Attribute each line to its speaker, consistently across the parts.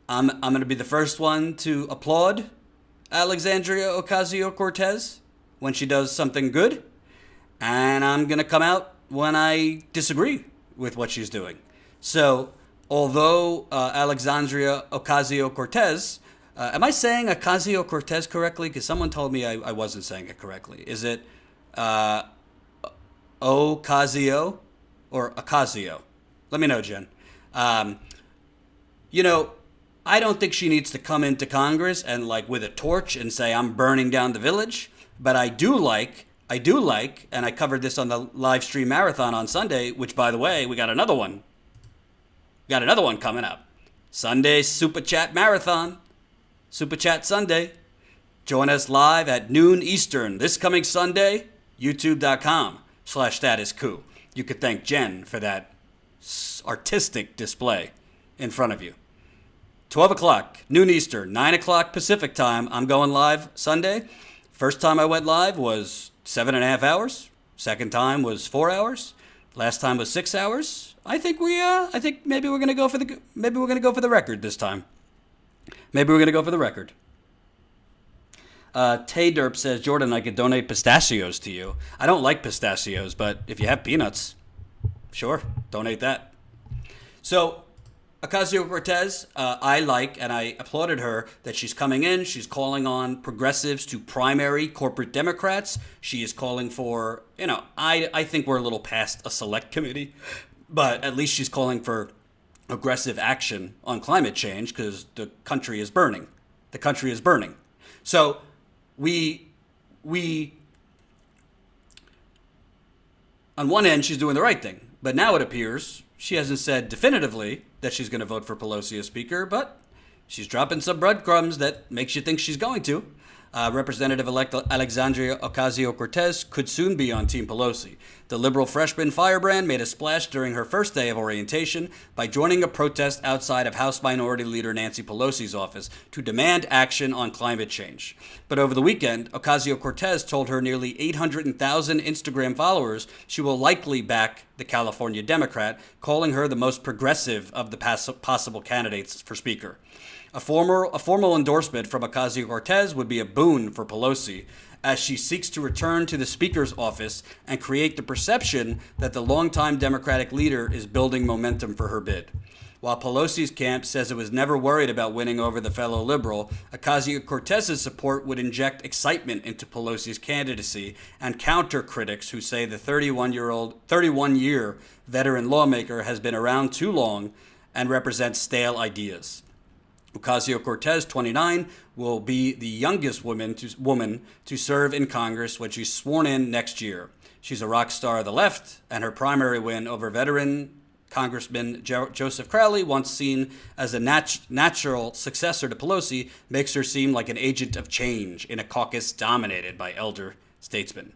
Speaker 1: I'm going to be the first one to applaud Alexandria Ocasio-Cortez when she does something good, and I'm going to come out when I disagree with what she's doing. So, although Alexandria Ocasio-Cortez, am I saying Ocasio-Cortez correctly? Because someone told me I wasn't saying it correctly. Is it uh, Ocasio or Ocasio? Let me know, Jen. Um, you know, I don't think she needs to come into Congress and like with a torch and say I'm burning down the village. But I do like, and I covered this on the live stream marathon on Sunday. Which, by the way, we got another one. We got another one coming up. Sunday Super Chat Marathon, Super Chat Sunday. Join us live at noon Eastern this coming Sunday. YouTube.com/status coup. You could thank Jen for that artistic display in front of you. 12 o'clock, noon Eastern, 9 o'clock Pacific time. I'm going live Sunday. First time I went live was 7.5 hours. Second time was 4 hours. Last time was 6 hours. I think maybe we're gonna go for the record this time. Maybe we're gonna go for the record. Tay Derp says, Jordan, I could donate pistachios to you. I don't like pistachios, but if you have peanuts, sure, donate that. So, Ocasio-Cortez, I like, and I applauded her that she's coming in. She's calling on progressives to primary corporate Democrats. She is calling for, I think we're a little past a select committee, but at least she's calling for aggressive action on climate change because the country is burning. The country is burning. So we on one end, she's doing the right thing. But now it appears she hasn't said definitively that she's going to vote for Pelosi as Speaker, but she's dropping some breadcrumbs that makes you think she's going to. Representative-elect Alexandria Ocasio-Cortez could soon be on Team Pelosi. The liberal freshman firebrand made a splash during her first day of orientation by joining a protest outside of House Minority Leader Nancy Pelosi's office to demand action on climate change. But over the weekend, Ocasio-Cortez told her nearly 800,000 Instagram followers she will likely back the California Democrat, calling her the most progressive of the possible candidates for Speaker. A formal endorsement from Ocasio-Cortez would be a boon for Pelosi, as she seeks to return to the Speaker's office and create the perception that the longtime Democratic leader is building momentum for her bid. While Pelosi's camp says it was never worried about winning over the fellow liberal, Ocasio-Cortez's support would inject excitement into Pelosi's candidacy and counter critics who say the 31-year veteran lawmaker has been around too long and represents stale ideas. Ocasio-Cortez, 29, will be the youngest woman to serve in Congress when she's sworn in next year. She's a rock star of the left, and her primary win over veteran Congressman Joseph Crowley, once seen as a natural successor to Pelosi, makes her seem like an agent of change in a caucus dominated by elder statesmen.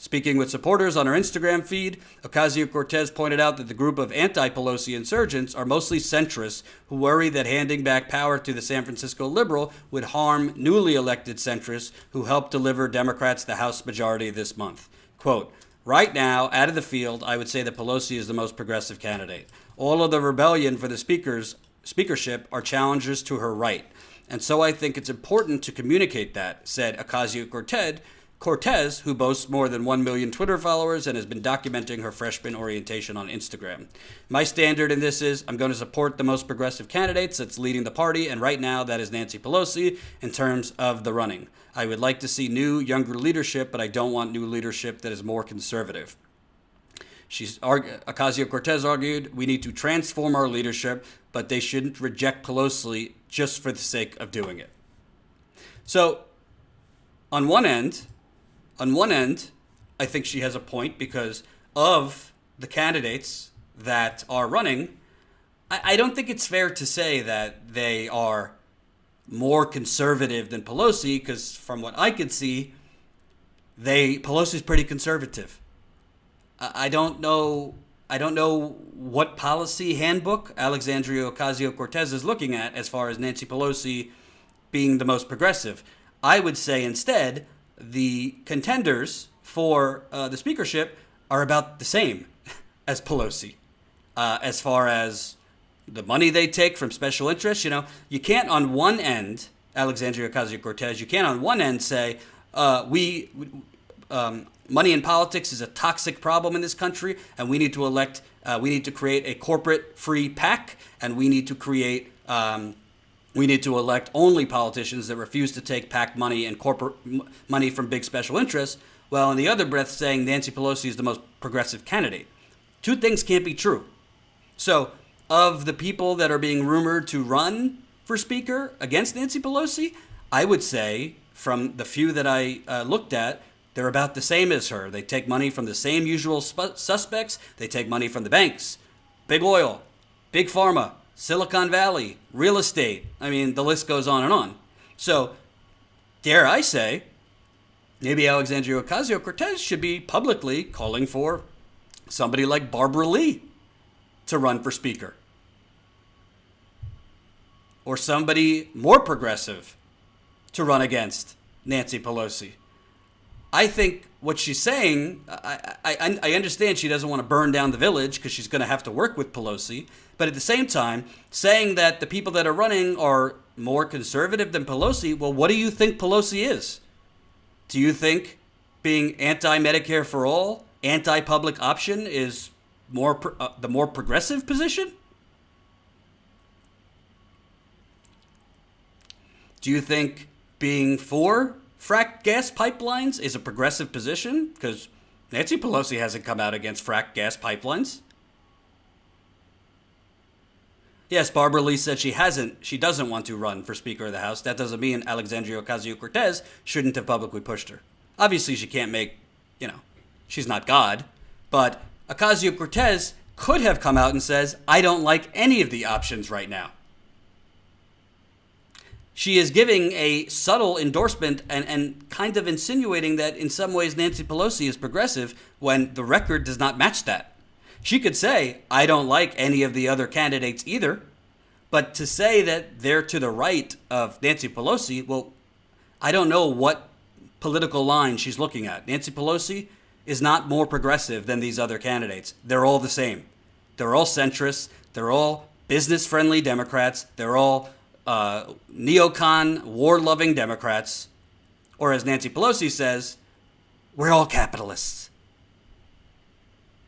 Speaker 1: Speaking with supporters on her Instagram feed, Ocasio-Cortez pointed out that the group of anti-Pelosi insurgents are mostly centrists who worry that handing back power to the San Francisco liberal would harm newly elected centrists who helped deliver Democrats the House majority this month. Quote, right now, out of the field, I would say that Pelosi is the most progressive candidate. All of the rebellion for the speakership are challengers to her right. And so I think it's important to communicate that, said Ocasio-Cortez, who boasts more than 1 million Twitter followers and has been documenting her freshman orientation on Instagram. My standard in this is I'm going to support the most progressive candidates that's leading the party, and right now that is Nancy Pelosi in terms of the running. I would like to see new, younger leadership, but I don't want new leadership that is more conservative. Ocasio-Cortez argued, we need to transform our leadership, but they shouldn't reject Pelosi just for the sake of doing it. So, on one end, I think she has a point because of the candidates that are running. I don't think it's fair to say that they are more conservative than Pelosi, because from what I could see, Pelosi's pretty conservative. I don't know what policy handbook Alexandria Ocasio-Cortez is looking at as far as Nancy Pelosi being the most progressive. I would say instead the contenders for the speakership are about the same as Pelosi, as far as the money they take from special interests. You can't on one end, Alexandria Ocasio-Cortez, you can't on one end say, money in politics is a toxic problem in this country, and we need to create a corporate-free PAC, and we need to elect only politicians that refuse to take PAC money and corporate money from big special interests. Well, in the other breath, saying Nancy Pelosi is the most progressive candidate. Two things can't be true. So, of the people that are being rumored to run for Speaker against Nancy Pelosi, I would say, from the few that I looked at, they're about the same as her. They take money from the same usual suspects. They take money from the banks, big oil, big pharma, Silicon Valley, real estate. I mean, the list goes on and on. So, dare I say, maybe Alexandria Ocasio-Cortez should be publicly calling for somebody like Barbara Lee to run for Speaker. Or somebody more progressive to run against Nancy Pelosi. I think what she's saying, I understand she doesn't want to burn down the village because she's going to have to work with Pelosi. But at the same time, saying that the people that are running are more conservative than Pelosi, well, what do you think Pelosi is? Do you think being anti-Medicare for all, anti-public option is the more progressive position? Do you think being for fracked gas pipelines is a progressive position? Because Nancy Pelosi hasn't come out against fracked gas pipelines. Yes, Barbara Lee said she doesn't want to run for Speaker of the House. That doesn't mean Alexandria Ocasio-Cortez shouldn't have publicly pushed her. Obviously, she can't she's not God. But Ocasio-Cortez could have come out and says, I don't like any of the options right now. She is giving a subtle endorsement and kind of insinuating that in some ways Nancy Pelosi is progressive when the record does not match that. She could say, I don't like any of the other candidates either. But to say that they're to the right of Nancy Pelosi, well, I don't know what political line she's looking at. Nancy Pelosi is not more progressive than these other candidates. They're all the same. They're all centrists. They're all business-friendly Democrats. They're all neocon, war-loving Democrats. Or as Nancy Pelosi says, we're all capitalists.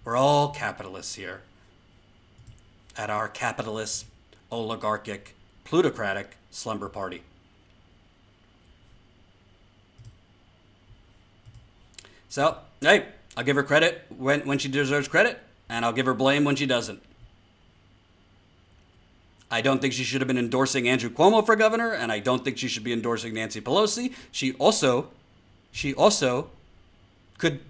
Speaker 1: We're all capitalists here at our capitalist, oligarchic, plutocratic slumber party. So, hey, I'll give her credit when she deserves credit, and I'll give her blame when she doesn't. I don't think she should have been endorsing Andrew Cuomo for governor, and I don't think she should be endorsing Nancy Pelosi. She also could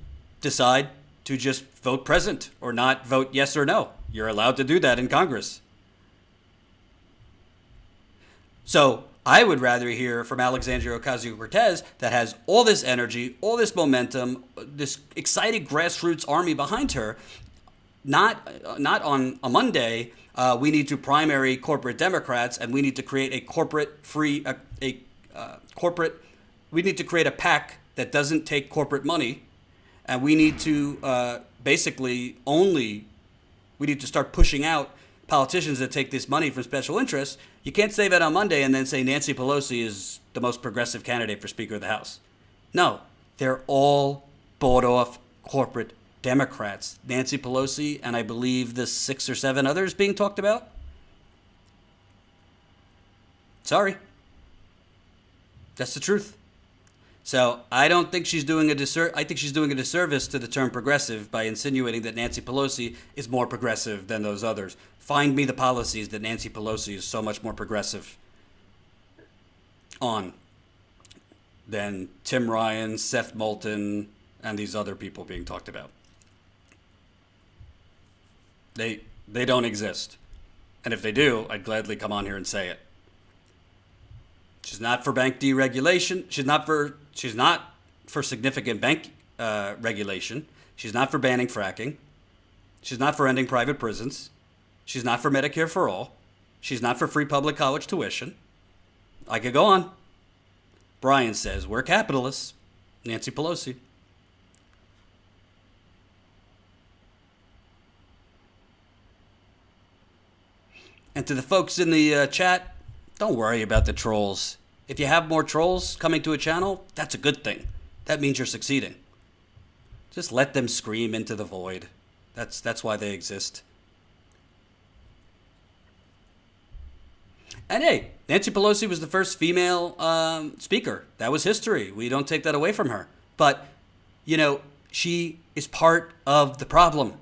Speaker 1: decide to just vote present or not vote yes or no. You're allowed to do that in Congress. So I would rather hear from Alexandria Ocasio-Cortez that has all this energy, all this momentum, this excited grassroots army behind her, not on a Monday. We need to primary corporate Democrats, and we need to create a we need to create a PAC that doesn't take corporate money, and we need to we need to start pushing out politicians that take this money from special interests. You can't say that on Monday and then say Nancy Pelosi is the most progressive candidate for Speaker of the House. No, they're all bought off corporate Democrats. Nancy Pelosi and I believe the 6 or 7 others being talked about. Sorry. That's the truth. So I don't think she's doing a disservice. I think she's doing a disservice to the term progressive by insinuating that Nancy Pelosi is more progressive than those others. Find me the policies that Nancy Pelosi is so much more progressive on than Tim Ryan, Seth Moulton, and these other people being talked about. They don't exist. And if they do, I'd gladly come on here and say it. She's not for bank deregulation. She's not for significant bank regulation. She's not for banning fracking. She's not for ending private prisons. She's not for Medicare for all. She's not for free public college tuition. I could go on. Brian says, we're capitalists. Nancy Pelosi. And to the folks in the chat, don't worry about the trolls. If you have more trolls coming to a channel, that's a good thing. That means you're succeeding. Just let them scream into the void. That's why they exist. And hey, Nancy Pelosi was the first female speaker. That was history. We don't take that away from her. But, you know, she is part of the problem.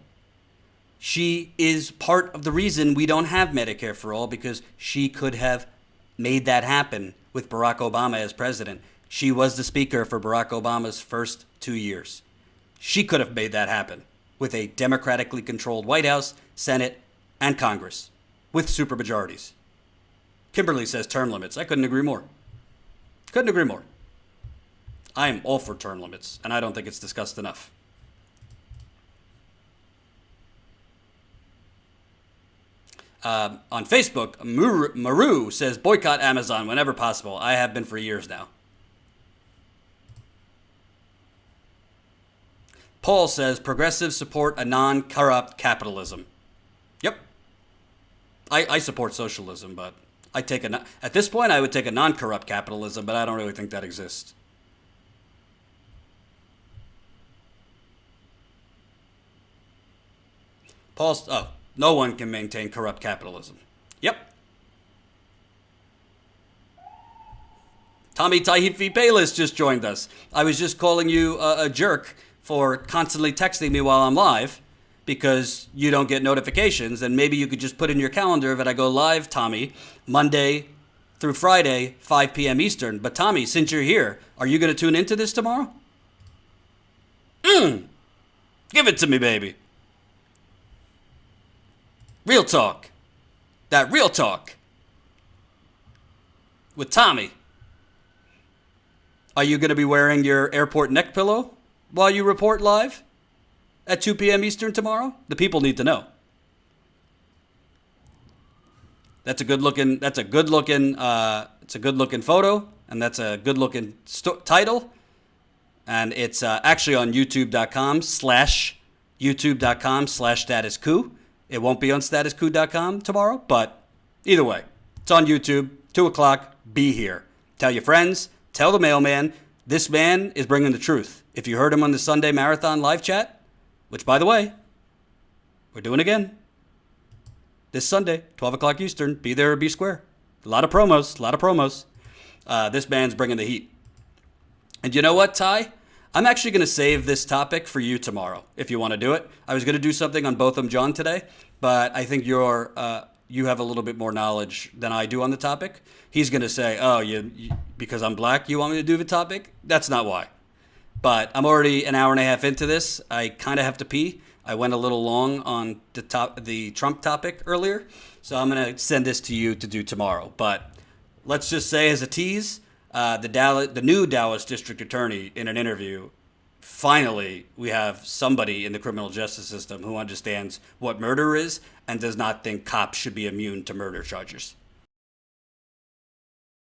Speaker 1: She is part of the reason we don't have Medicare for all, because she could have made that happen with Barack Obama as president. She was the speaker for Barack Obama's first 2 years. She could have made that happen with a democratically controlled White House, Senate, and Congress with supermajorities. Kimberly says term limits. I couldn't agree more. Couldn't agree more. I am all for term limits, and I don't think it's discussed enough. On Facebook, Maru says, boycott Amazon whenever possible. I have been for years now. Paul says, progressives support a non-corrupt capitalism. Yep. I support socialism, but at this point, I would take a non-corrupt capitalism, but I don't really think that exists. No one can maintain corrupt capitalism. Yep. Tommy Taihifi Payless just joined us. I was just calling you a jerk for constantly texting me while I'm live because you don't get notifications, and maybe you could just put in your calendar that I go live, Tommy, Monday through Friday, 5 p.m. Eastern. But Tommy, since you're here, are you going to tune into this tomorrow? Give it to me, baby. Real talk. That real talk. With Tommy. Are you going to be wearing your airport neck pillow while you report live at 2 p.m. Eastern tomorrow? The people need to know. It's a good looking photo, and that's a good looking title. And it's actually on youtube.com/statuscoup. It won't be on statuscoup.com tomorrow, but either way, it's on YouTube, 2 o'clock, be here. Tell your friends, tell the mailman, this man is bringing the truth. If you heard him on the Sunday Marathon live chat, which, by the way, we're doing again this Sunday, 12 o'clock Eastern, be there or be square. A lot of promos. This man's bringing the heat. And you know what, Ty? I'm actually going to save this topic for you tomorrow, if you want to do it. I was going to do something on Botham John today, but I think you have a little bit more knowledge than I do on the topic. He's going to say, oh, because I'm black, you want me to do the topic? That's not why. But I'm already an hour and a half into this. I kind of have to pee. I went a little long on the Trump topic earlier, so I'm going to send this to you to do tomorrow. But let's just say as a tease, the new Dallas district attorney in an interview, finally we have somebody in the criminal justice system who understands what murder is and does not think cops should be immune to murder charges.